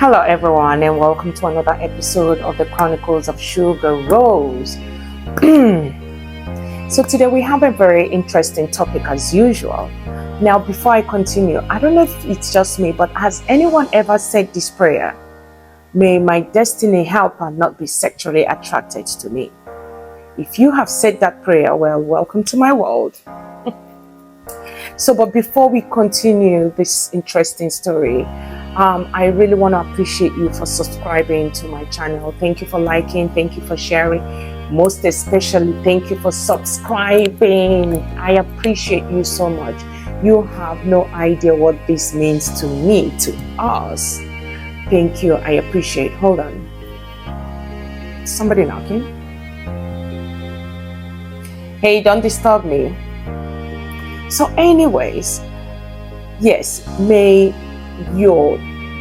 Hello, everyone, and welcome to another episode of the Chronicles of Sugar Rose. So today we have a very interesting topic as usual. Now, before I continue, I don't know if it's just me, but has anyone ever said this prayer? May my destiny helper not be sexually attracted to me. If you have said that prayer, well, welcome to my world. But before we continue this interesting story, I really want to appreciate you for subscribing to my channel. Thank you for liking. Thank you for sharing. Most especially, thank you for subscribing. I appreciate you so much. You have no idea what this means to me, to us. Thank you. I appreciate. Hold on. Somebody knocking. Hey, don't disturb me. So anyways, yes, may your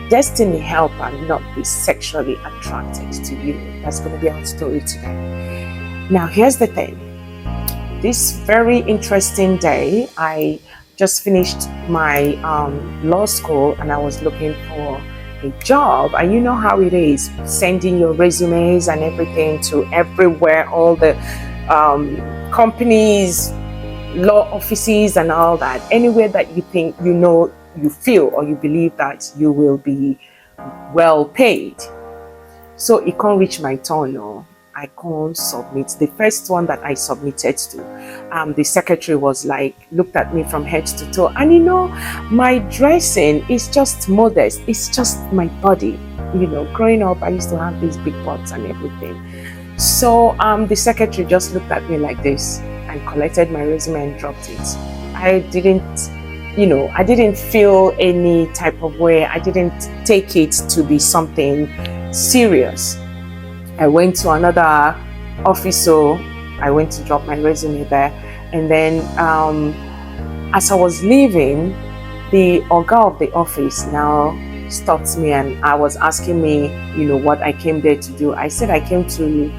destiny helper not be sexually attracted to you. That's going to be our story today. Now, here's the thing. This very interesting day, I just finished my law school and I was looking for a job. And you know how it is, sending your resumes and everything to everywhere, all the companies, law offices and all that, anywhere that you think, you feel or you believe that you will be well paid. So it can't reach my turn, no. I can't submit. The first one that I submitted to, the secretary was like, looked at me from head to toe, and my dressing is just modest. It's just my body. Growing up, I used to have these big butts and everything. So the secretary just looked at me like this and collected my resume and dropped it. I didn't feel any type of way. I didn't take it to be something serious. I went to another office, so I went to drop my resume there. And then as I was leaving, the Oga of the office now stopped me and I was asking me, what I came there to do. I said I came to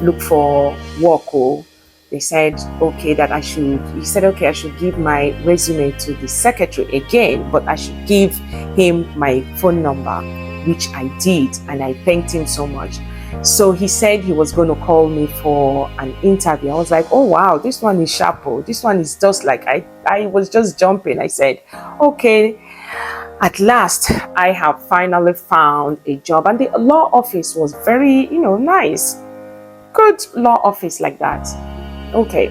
look for work. They said, okay, he said, okay, I should give my resume to the secretary again, but I should give him my phone number, which I did, and I thanked him so much. So he said he was going to call me for an interview. I was like, oh, wow, this one is sharp. This one is just like, I was just jumping. I said, okay, at last, I have finally found a job. And the law office was very, nice. Good law office like that. Okay.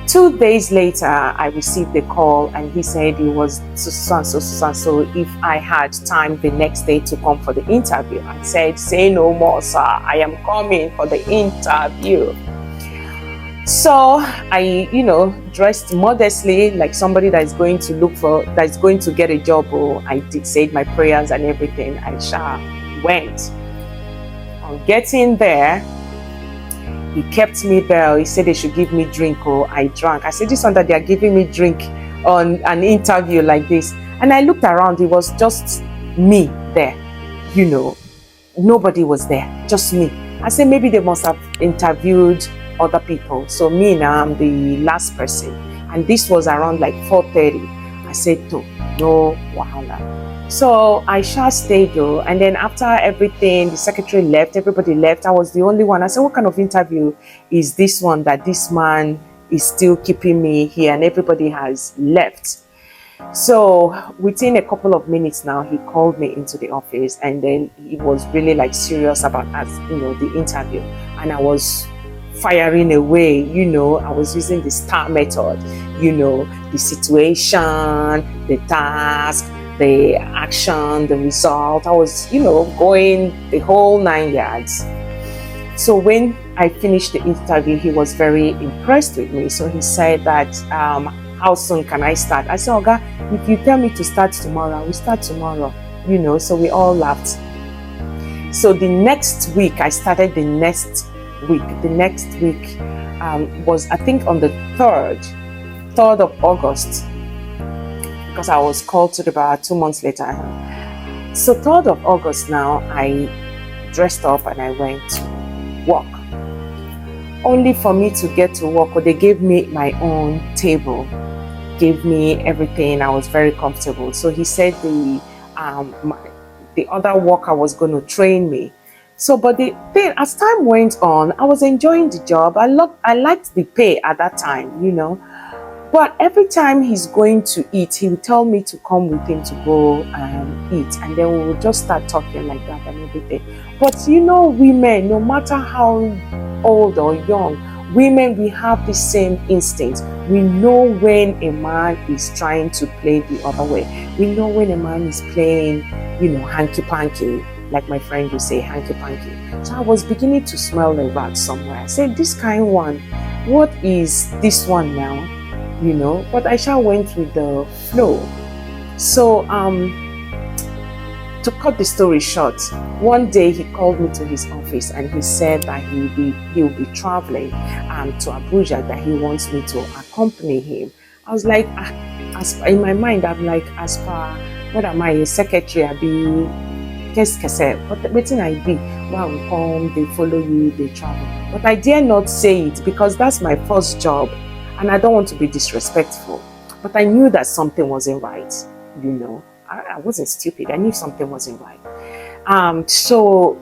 2 days later, I received a call and he said it was so if I had time the next day to come for the interview. I said, say no more, sir. I am coming for the interview. So I, dressed modestly like somebody that is going to get a job. I did say my prayers and everything. I went. On getting there, he kept me there. He said they should give me drink. I drank. I said, this one that they are giving me drink on an interview like this. And I looked around. It was just me there. Nobody was there. Just me. I said, maybe they must have interviewed other people. So me now, I'm the last person. And this was around like 4:30. I said, no wahala. So I stayed though, and then after everything, the secretary left, everybody left. I was the only one. I said, what kind of interview is this one that this man is still keeping me here and everybody has left? So within a couple of minutes now, he called me into the office and then he was really like serious about the interview. And I was firing away, I was using the STAR method, the situation, the task, the action, the result. I was, going the whole 9 yards. So when I finished the interview, he was very impressed with me. So he said that, how soon can I start? I said, Oga, if you tell me to start tomorrow, I will start tomorrow, so we all laughed. So the next week, I started the next week. The next week was, I think, on the 3rd of August. Because I was called to the bar 2 months later. So 3rd of August now, I dressed up and I went to work. Only for me to get to work, they gave me my own table, gave me everything. I was very comfortable. So he said the other worker was going to train me. So, but the thing, as time went on, I was enjoying the job. I liked the pay at that time, you know. But every time he's going to eat, he would tell me to come with him to go and eat. And then we would just start talking like that and everything. But you know, women, no matter how old or young, women, we have the same instinct. We know when a man is trying to play the other way. We know when a man is playing, you know, hanky-panky, like my friend would say, hanky-panky. So I was beginning to smell a rat somewhere. I said, this kind one, what is this one now? You know, but I shall went with the flow. So to cut the story short, one day he called me to his office and he said that he'll be traveling to Abuja, that he wants me to accompany him. I was like, as in my mind, I'm like, as per what am I, a secretary? I be qu'est-ce que c'est? But waiting I be, wow, come, they follow you, they travel. But I dare not say it because that's my first job. And I don't want to be disrespectful, but I knew that something wasn't right, you know. I wasn't stupid. I knew something wasn't right. So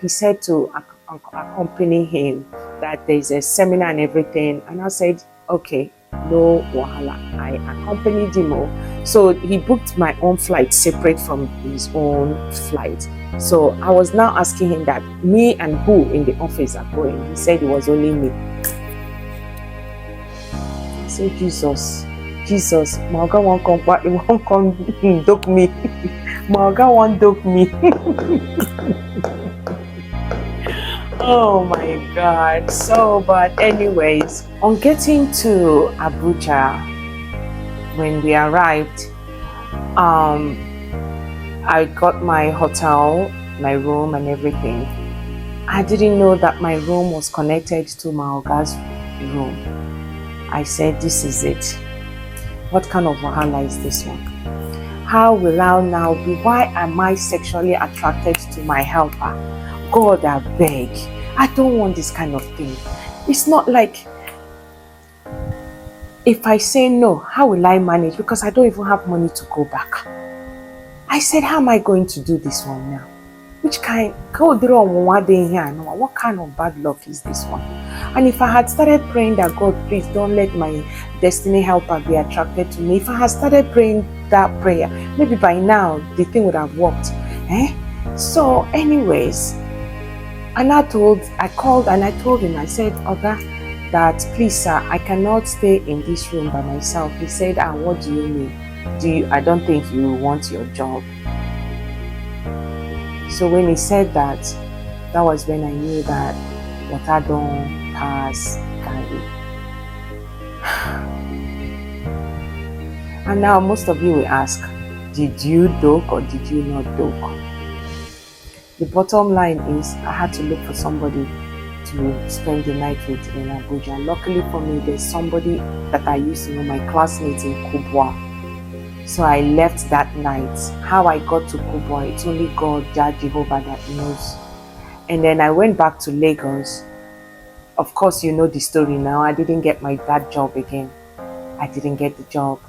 he said to accompany him, that there's a seminar and everything. And I said, okay, no wahala. I accompanied him. So he booked my own flight separate from his own flight. So I was now asking him that me and who in the office are going. He said it was only me. Say Jesus, my God won't come back, it won't come duck me. My God won't duck me. Oh my God. So, but anyways, on getting to Abuja, when we arrived, I got my hotel, my room and everything. I didn't know that my room was connected to my Oga's room. I said, this is it. What kind of wahala is this one? How will I now be? Why am I sexually attracted to my helper? God, I beg. I don't want this kind of thing. It's not like, if I say no, how will I manage? Because I don't even have money to go back. I said, how am I going to do this one now? Which kind, what kind of bad luck is this one? And if I had started praying that, God, please don't let my destiny helper be attracted to me. If I had started praying that prayer, maybe by now the thing would have worked. So anyways, and I called and I told him, I said, Oga, that please sir, I cannot stay in this room by myself. He said, what do you mean? I don't think you want your job. So when he said that, that was when I knew that what I don't pass carry. And now most of you will ask, did you doke or did you not doke? The bottom line is I had to look for somebody to spend the night with in Abuja. Luckily for me, there's somebody that I used to know, my classmates in Kubwa. So I left that night. How I got to Kubwa, it's only God, Jehovah, that knows. And then I went back to Lagos. Of course, you know the story now. I didn't get that job again. I didn't get the job.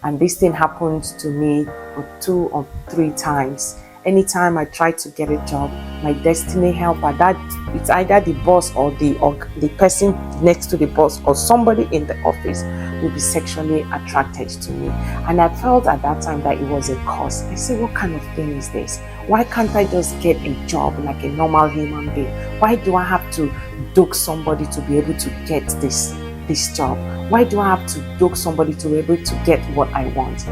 And this thing happened to me 2 or 3 times. Anytime I tried to get a job, my destiny helper, that it's either the boss or the person next to the boss or somebody in the office will be sexually attracted to me. And I felt at that time that it was a curse. I said, what kind of thing is this? Why can't I just get a job like a normal human being? Why do I have to duke somebody to be able to get this job? Why do I have to duke somebody to be able to get what I want?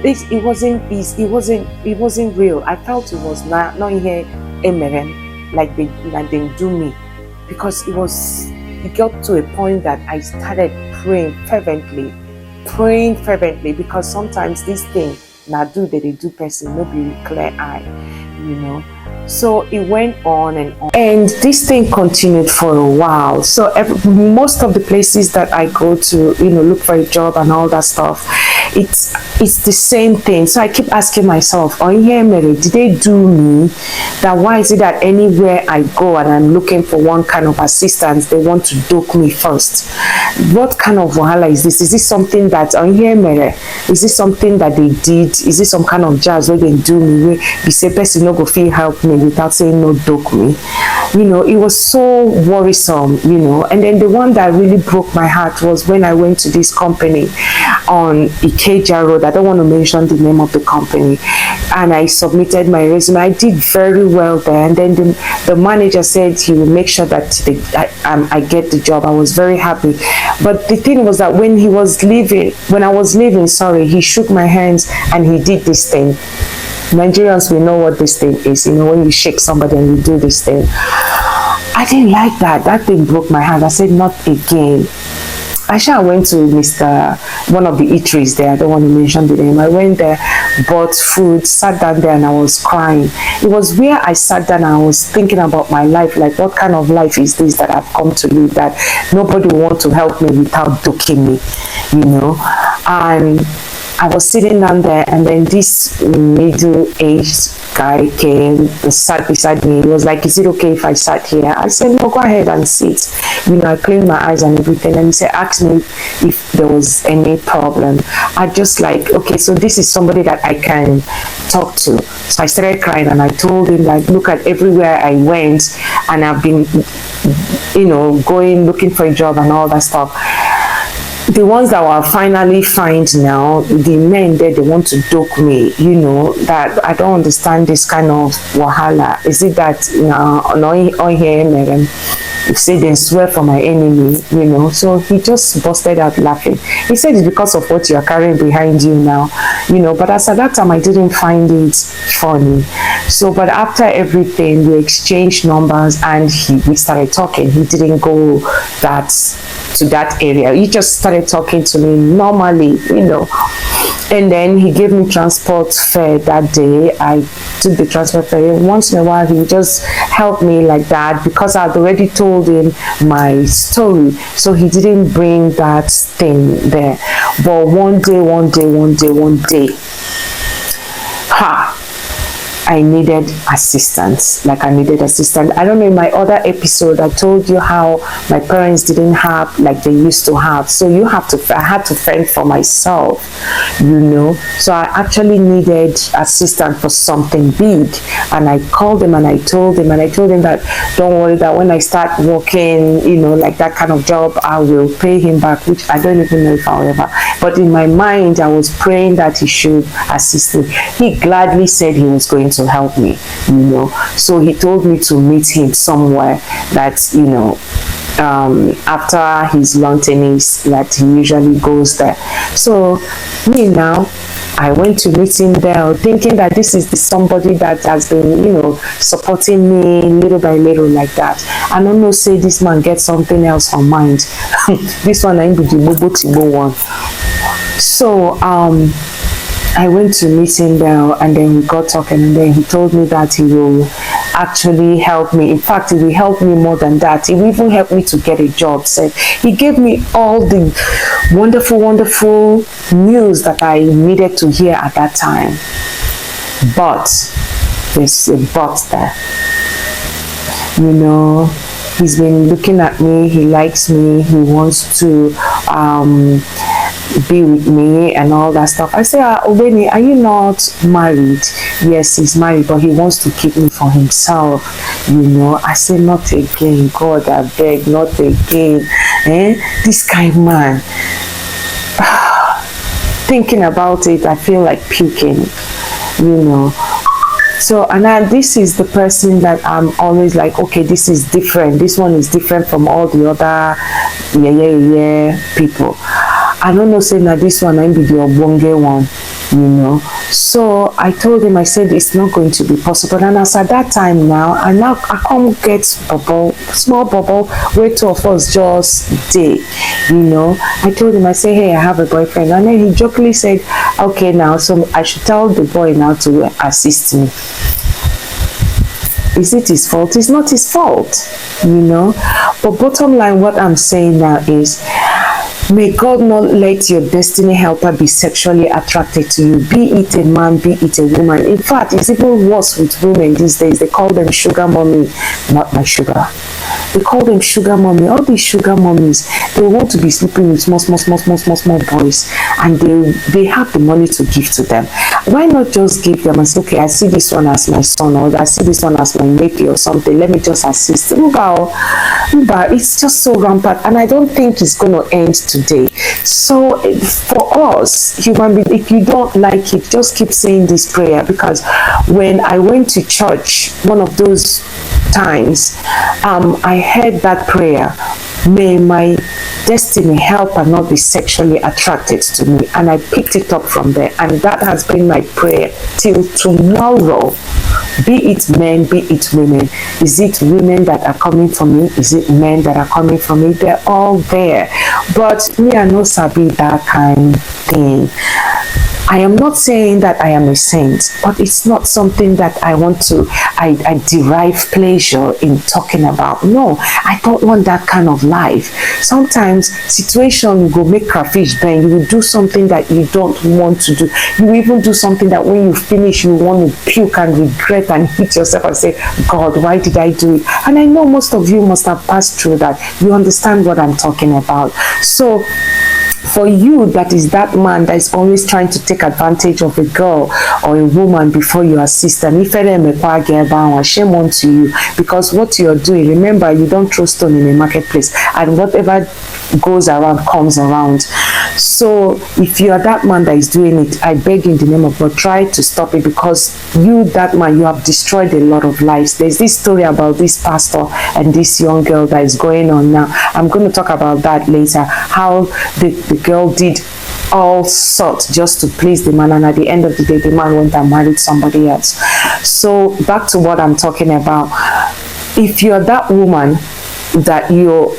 It wasn't real. I felt it was not here like they do me, because it got to a point that I started praying fervently, because sometimes this thing they do person no be clear eye, you know. So it went on, and this thing continued for a while. So most of the places that I go to, look for a job and all that stuff, it's the same thing. So I keep asking myself, oh yeah, Mary, did they do me? That why is it that anywhere I go and I'm looking for one kind of assistance, they want to doke me first? What kind of wahala is this? Is this something that, oh yeah, Mary, is this something that they did? Is this some kind of jazz where they do me, where you say person no go feel help me without saying no doke me? It was so worrisome, and then the one that really broke my heart was when I went to this company on Ikeja Road. I don't want to mention the name of the company, and I submitted my resume. I did very well there, and then the manager said he will make sure that I get the job. I was very happy, but the thing was that when I was leaving, he shook my hands and he did this thing. Nigerians, we know what this thing is, when you shake somebody and you do this thing. I didn't like that. That thing broke my heart. I said, not again. I went to one of the eateries there. I don't want to mention the name. I went there, bought food, sat down there, and I was crying. It was where I sat down and I was thinking about my life, like what kind of life is this that I've come to live, that nobody will want to help me without ducking me, And I was sitting down there, and then this middle-aged guy came and sat beside me. He was like, is it okay if I sat here? I said, no, go ahead and sit. I cleaned my eyes and everything. And he said, ask me if there was any problem. I just like, okay, so this is somebody that I can talk to. So I started crying, and I told him, like, look at everywhere I went, and I've been, going, looking for a job and all that stuff. The ones that were finally fined now, the men there, they want to doke me, that I don't understand this kind of wahala. Is it that, on here, you say they swear for my enemy, So he just busted out laughing. He said it's because of what you're carrying behind you now, but as at that time, I didn't find it funny. So, but after everything, we exchanged numbers and we started talking. He didn't go to that area. He just started talking to me normally, And then he gave me transport fare that day. I took the transport fare. Once in a while, he would just help me like that because I'd already told him my story. So he didn't bring that thing there. But one day, I needed assistance. I don't know, in my other episode, I told you how my parents didn't have like they used to have. So I had to fend for myself, So I actually needed assistance for something big. And I called him and I told him that don't worry, that when I start working, like that kind of job, I will pay him back, which I don't even know if I'll ever. But in my mind, I was praying that he should assist me. He gladly said he was going to help me, So he told me to meet him somewhere that, after his long tennis, that he usually goes there. So me now, I went to meet him there thinking that this is somebody that has been, supporting me little by little like that. I don't know, say this man gets something else on mind. This one, I'm the Bobo Tibo one. So, I went to meet him there, and then we got talking, and then he told me that he will actually help me. In fact, he will help me more than that. He will even help me to get a job. So he gave me all the wonderful news that I needed to hear at that time. But there's a but there. He's been looking at me. He likes me. He wants to be with me and all that stuff. I say, Obeni, are you not married? Yes, he's married, but he wants to keep me for himself. I say, not again. God, I beg, not again. This kind of man. Thinking about it, I feel like puking. So, and this is the person that I'm always like, okay, this is different. This one is different from all the other people. I don't know, saying that this one, I'm the Obonge one, So I told him, I said, it's not going to be possible. And as at that time now I can't get small bubble, where two of us just did, I told him, I said, hey, I have a boyfriend. And then he jokingly said, okay, now, so I should tell the boy now to assist me. Is it his fault? It's not his fault, But bottom line, what I'm saying now is, May God not let your destiny helper be sexually attracted to you, be it a man, be it a woman. In fact, it's even worse with women these days. They call them sugar mommy, not my sugar. They call them sugar mommy. All these sugar mommies, they want to be sleeping with small boys, and they have the money to give to them. Why not just give them and say, okay, I see this one as my son, or I see this one as my nephew or something, let me just assist. But it's just so rampant, and I don't think it's going to end today. So for us human beings, if you don't like it, just keep saying this prayer, because when I went to church one of those times, I heard that prayer: may my destiny helper not be sexually attracted to me. And I picked it up from there, and that has been my prayer till tomorrow. Be it men, be it women. Is it women that are coming for me? Is it men that are coming for me? They're all there. But me, I no sabi that kind of thing. I am not saying that I am a saint, but it's not something that I want to, I derive pleasure in talking about. No, I don't want that kind of life. Sometimes situation will make crayfish bend. You will do something that you don't want to do. You will even do something that when you finish, you want to puke and regret and hit yourself and say, God, why did I do it? And I know most of you must have passed through that. You understand what I'm talking about. So for you, that is that man that is always trying to take advantage of a girl or a woman before you assist them, shame on to you, because what you're doing, remember, you don't throw stone in a marketplace, and whatever goes around comes around. So if you are that man that is doing it, I beg you in the name of God, try to stop it, because you, that man, you have destroyed a lot of lives. There's this story about this pastor and this young girl that is going on now. I'm going to talk about that later, how the girl did all sorts just to please the man, and at the end of the day, the man went and married somebody else. So back to what I'm talking about. If you're that woman that you're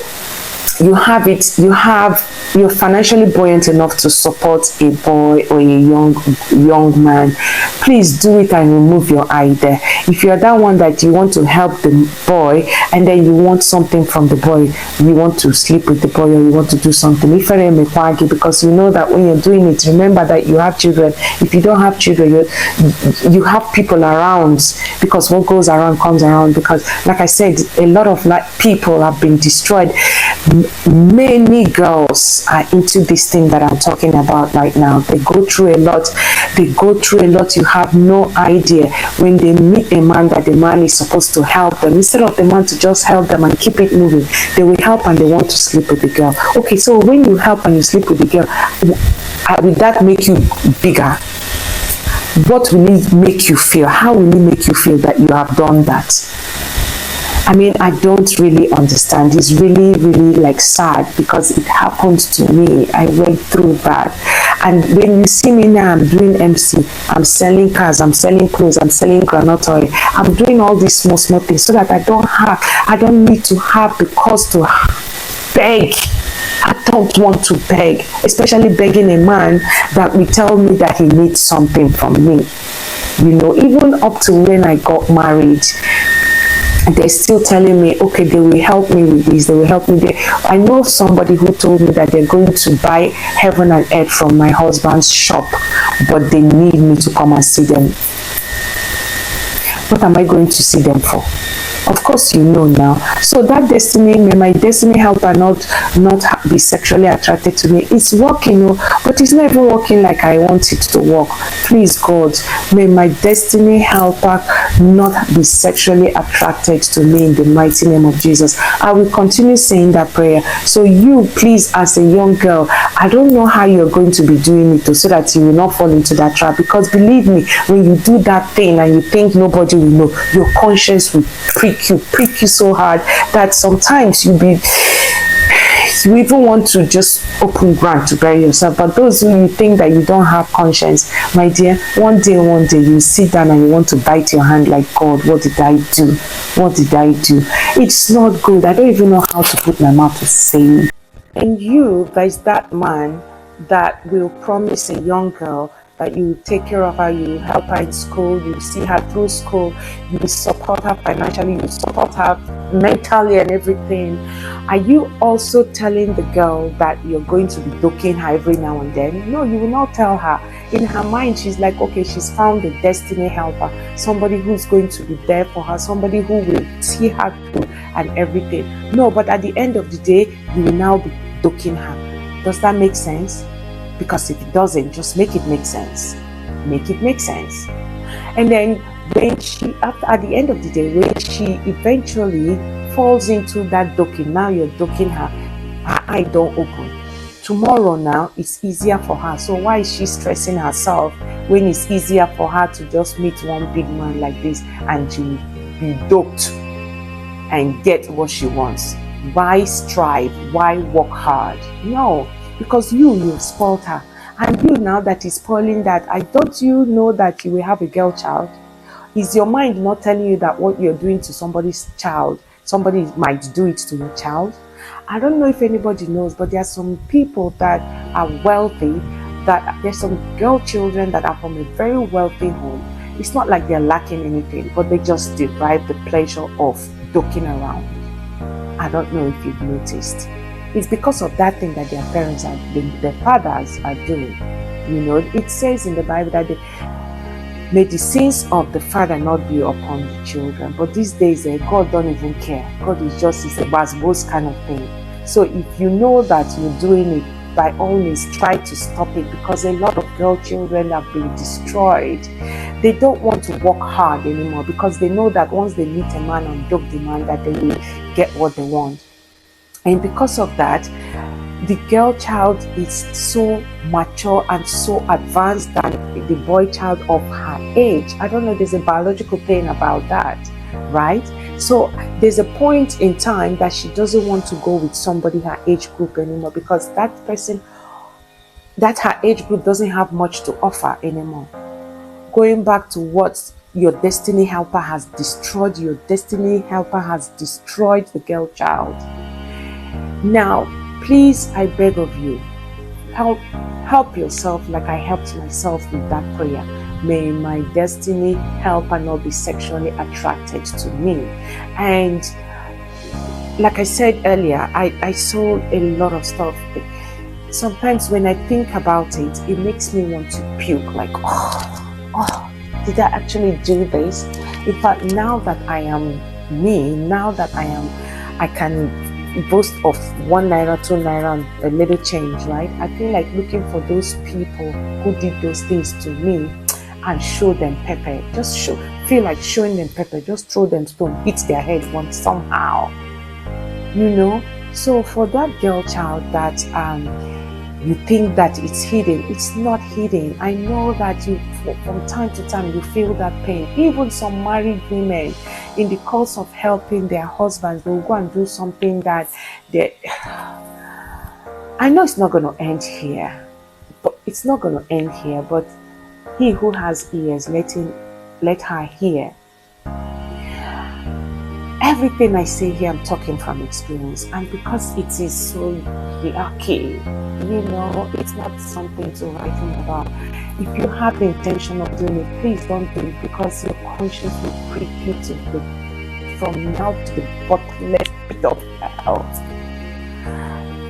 financially buoyant enough to support a boy or a young man, please do it and remove your eye there. If you're that one that you want to help the boy and then you want something from the boy, you want to sleep with the boy or you want to do something, because you know that when you're doing it, remember that you have children. If you don't have children, you have people around, because what goes around comes around. Because like I said, a lot of people have been destroyed. Many girls are into this thing that I'm talking about right now. They go through a lot. You have no idea. When they meet a man, that the man is supposed to help them, instead of the man to just help them and keep it moving, they will help and they want to sleep with the girl. Okay, so when you help and you sleep with the girl, will that make you bigger? What will it make you feel? How will it make you feel that you have done that? I mean, I don't really understand. It's really, really like sad, because it happened to me. I went through that. And when you see me now, I'm doing MC, I'm selling cars, I'm selling clothes, I'm selling groundnut oil. I'm doing all these small things so that I don't need to have the cost to beg. I don't want to beg, especially begging a man that will tell me that he needs something from me. You know, even up to when I got married, they're still telling me, okay, they will help me with this, they will help me there. I know somebody who told me that they're going to buy heaven and earth from my husband's shop, but they need me to come and see them. What am I going to see them for? Of course, you know now. So that destiny, may my destiny helper not be sexually attracted to me. It's working, but it's not even working like I want it to work. Please, God, may my destiny helper not be sexually attracted to me in the mighty name of Jesus. I will continue saying that prayer. So you, please, as a young girl, I don't know how you're going to be doing it so that you will not fall into that trap. Because believe me, when you do that thing and you think nobody will know, your conscience will prick you so hard that sometimes you even want to just open ground to bury yourself. But those who you think that you don't have conscience, my dear, one day you sit down and you want to bite your hand like, God, what did I do? What did I do? It's not good. I don't even know how to put my mouth to say it. And you, there is that man that will promise a young girl that you take care of her, you help her in school, you see her through school, you support her financially, you support her mentally and everything, are you also telling the girl that you're going to be doking her every now and then? No, you will not tell her. In her mind, she's like, okay, she's found a destiny helper, somebody who's going to be there for her, somebody who will see her through and everything. No, but at the end of the day, you will now be doking her. Does that make sense? Because if it doesn't, just make it make sense. Make it make sense. And then when she, at the end of the day, when she eventually falls into that doking, now you're doking her, her eye don't open. Tomorrow now, it's easier for her. So why is she stressing herself when it's easier for her to just meet one big man like this and to be doped and get what she wants? Why strive? Why work hard? No, because you've spoiled her. And you now that is spoiling that, I thought you know that you will have a girl child. Is your mind not telling you that what you're doing to somebody's child, somebody might do it to your child? I don't know if anybody knows, but there are some people that are wealthy, that there's some girl children that are from a very wealthy home. It's not like they're lacking anything, but they just derive the pleasure of joking around. I don't know if you've noticed. It's because of that thing that their parents are, their fathers are doing. You know, it says in the Bible that may the sins of the father not be upon the children. But these days, God don't even care. God is just, it's a basbos kind of thing. So if you know that you're doing it, by all means, try to stop it, because a lot of girl children have been destroyed. They don't want to work hard anymore because they know that once they meet a man and dope the man, that they will get what they want. And because of that, the girl child is so mature and so advanced than the boy child of her age. I don't know, there's a biological thing about that, right? So there's a point in time that she doesn't want to go with somebody her age group anymore, because that person, that her age group doesn't have much to offer anymore. Going back to what your destiny helper has destroyed, your destiny helper has destroyed the girl child. Now, please, I beg of you, help yourself like I helped myself with that prayer. May my destiny helper not be sexually attracted to me. And like I said earlier, I saw a lot of stuff. Sometimes when I think about it, it makes me want to puke, like, oh, did I actually do this? In fact, now that I am me, now that I can boast of 1 naira, 2 naira, and a little change, right? I feel like looking for those people who did those things to me and show them pepper. Just feel like showing them pepper. Just throw them stone, hit their head once somehow. You know? So for that girl child that you think that it's hidden, it's not hidden. I know that you, from time to time, you feel that pain. Even some married women, in the course of helping their husbands, they'll go and do something that they... I know it's not going to end here. But it's not going to end here. But he who has ears, let her hear. Everything I say here, I'm talking from experience, and because it is so yucky, you know, it's not something to write home about. If you have the intention of doing it, please don't do it, because your conscience will prick you from now to the bottomless pit of hell.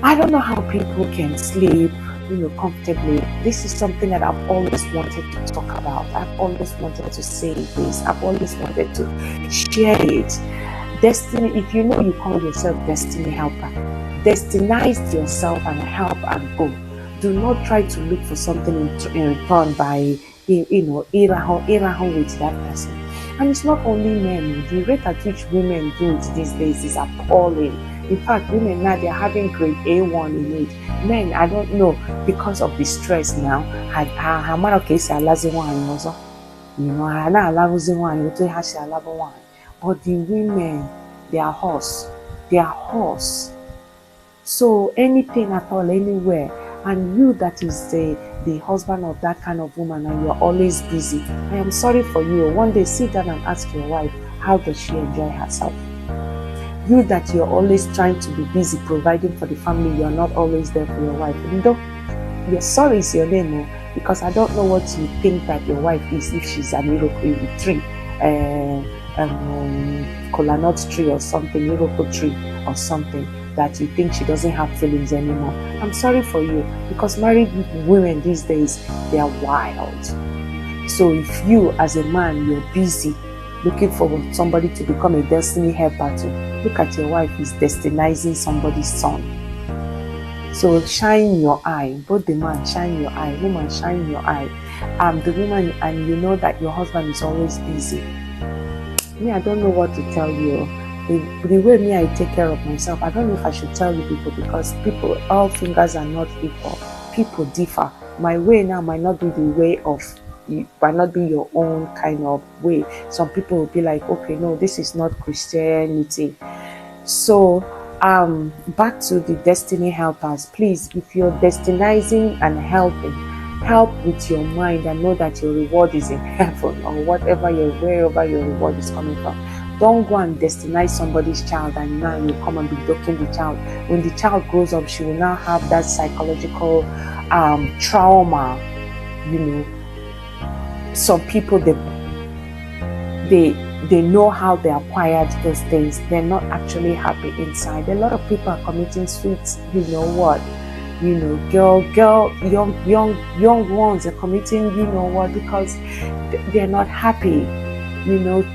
I don't know how people can sleep, you know, comfortably. This is something that I've always wanted to talk about. I've always wanted to say this. I've always wanted to share it. Destiny, if you know you call yourself destiny helper, destinize yourself and help and go. Do not try to look for something in return by, you know, irahon with that person. And it's not only men. The rate at which women do it these days is appalling. In fact, women now, they're having grade A1 in it. Men, I don't know, because of the stress now, but the women, they are horse. They are horse. So anything at all, anywhere, and you that is the husband of that kind of woman, and you're always busy, I am sorry for you. One day sit down and ask your wife, how does she enjoy herself? You that you're always trying to be busy providing for the family, you're not always there for your wife. Even though you're sorry is your name, because I don't know what you think that your wife is, if she's an Iroko tree, kola nut tree or something, Iroko tree or something, that you think she doesn't have feelings anymore. I'm sorry for you, because married women these days, they are wild. So if you as a man, you're busy looking for somebody to become a destiny helper to, look at your wife is destinizing somebody's son. So shine your eye, both the man shine your eye, woman shine your eye. The woman, and you know that your husband is always busy. Me, I don't know what to tell you. The way me I take care of myself, I don't know if I should tell you people, because people, all fingers are not equal. People differ. My way now might not be the way of, might not be your own kind of way. Some people will be like, okay, no, this is not Christianity. So back to the destiny helpers. Please, if you're destinizing and helping, help with your mind and know that your reward is in heaven, or wherever your reward is coming from. Don't go and destinize somebody's child and now you come and be ducking the child. When the child grows up, she will now have that psychological trauma. You know, some people, they know how they acquired those things. They're not actually happy inside. A lot of people are committing sweet, you know what, young ones are committing, you know what, because they're not happy,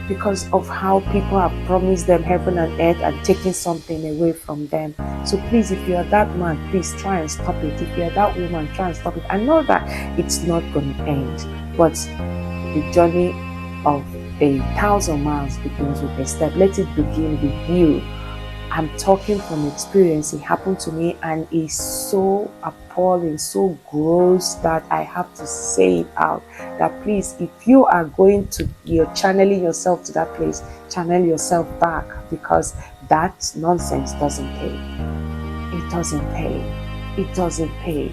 because of how people have promised them heaven and earth and taking something away from them. So please, if you're that man, please try and stop it. If you're that woman, try and stop it. I know that it's not going to end, but the journey of 1,000 miles begins with a step. Let it begin with you. I'm talking from experience. It happened to me and it's so appalling, so gross that I have to say it out. That please, if you are you're channeling yourself to that place, channel yourself back, because that nonsense doesn't pay. It doesn't pay. It doesn't pay.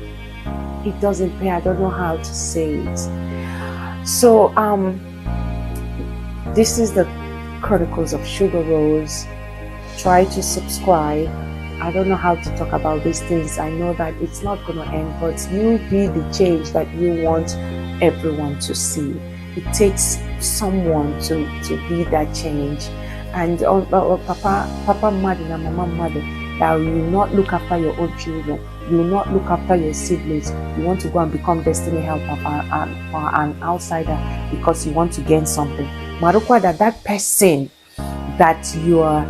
It doesn't pay. I don't know how to say it. So, this is the Chronicles of Sugar Rose. Try to subscribe. I don't know how to talk about these things. I know that it's not going to end, but you be the change that you want everyone to see. It takes someone to be that change. And Papa mad and Mama mad, that you will not look after your own children. You will not look after your siblings. You want to go and become destiny helper for an outsider because you want to gain something. Marukwa, that person that you are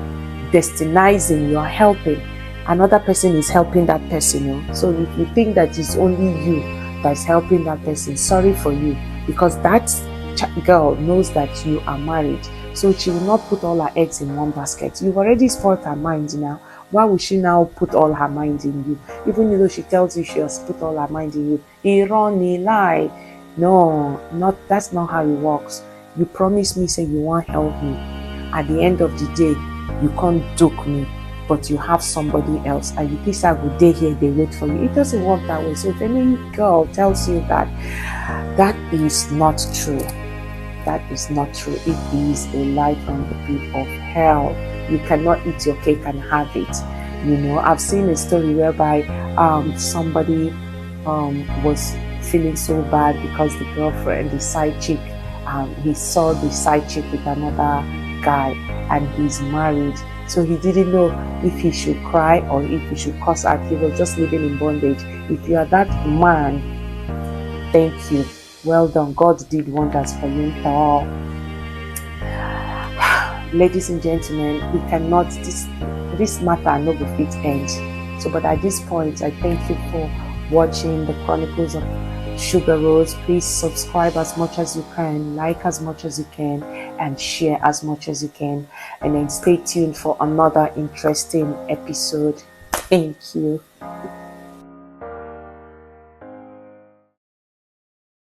destinizing, you are helping, another person is helping that person. So if you think that it's only you that's helping that person, sorry for you, because that girl knows that you are married. So she will not put all her eggs in one basket. You've already spoiled her mind now. Why would she now put all her mind in you? Even though she tells you she has put all her mind in you. Irony, lie. No, that's not how it works. You promise me, say you won't help me. At the end of the day, you can't duke me, but you have somebody else, and you think I will day here, they wait for you. It doesn't work that way. So if any girl tells you that, that is not true. That is not true. It is a lie from the pit of hell. You cannot eat your cake and have it. I've seen a story whereby somebody was feeling so bad because the girlfriend, the side chick, he saw the side chick with another guy, and he's married. So he didn't know if he should cry or if he should curse out. He was just living in bondage. If you are that man, thank you. Well done. God did wonders for you. Ladies and gentlemen, we cannot, this matter no go fit end. So, but at this point, I thank you for watching the Chronicles of Sugar Rose. Please subscribe as much as you can, like as much as you can, and share as much as you can. And then stay tuned for another interesting episode. Thank you.